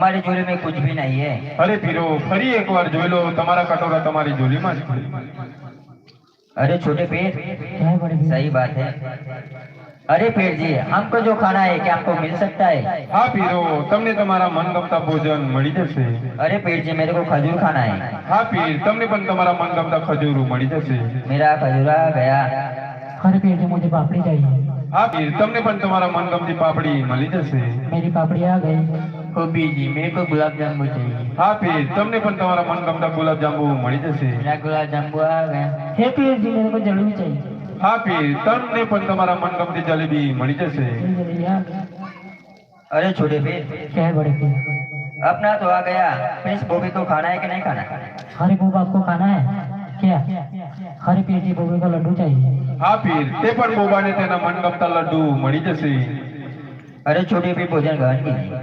हमारी झोली में कुछ भी नहीं है। अरे पीरो फरी एक बार જોઈ લો તમારા કટોરા તમારી ઝોલીમાં જ છે। अरे छोटे पेट, क्या है बड़े भैया? सही बात है। अरे पेट जी, हमको जो खाना है क्या हमको मिल सकता है? હા પીરો તમને તમારા મનગમતા ભોજન મળી જશે। अरे पेट जी, मेरे को खजूर खाना है। હા પીર તમને પણ તમારા મનગમતા ખજૂરો મળી જશે। मेरा खजूरा गया। अरे पेट जी मुझे पापड़ी चाहिए। હા પીર તમને પણ તમારા મનગમતી પાપડી મળી જશે। मेरी पापड़ी आ गई। गोभी जी, मेरे को गुलाब जामुन चाहिए। હા પીર તમને પણ તમારા મનગમતા ગુલાબજાંબુ મળી જશે। मेरा गुलाब जामुन आ गया। हे पेट जी मेरे को जलेबी चाहिए। હા પીર તમને પણ તમારા મનગમતી જલેબી મળી જશે। जलेबी आ गई। अरे छोटे पेट, क्या है बड़े भैया? अपना तो आ गया, फिर इस गोभी को खाना है कि नहीं खाना? हरे बोब आपको खाना है क्या? हरे पेट जी बोबे का लड्डू चाहिए। હા પીર તે પણ બોબાને તેના મનગમતા લડ્ડુ મળી જશે। अरे छोटे पेट, भोजन ग्रहण कीजिए।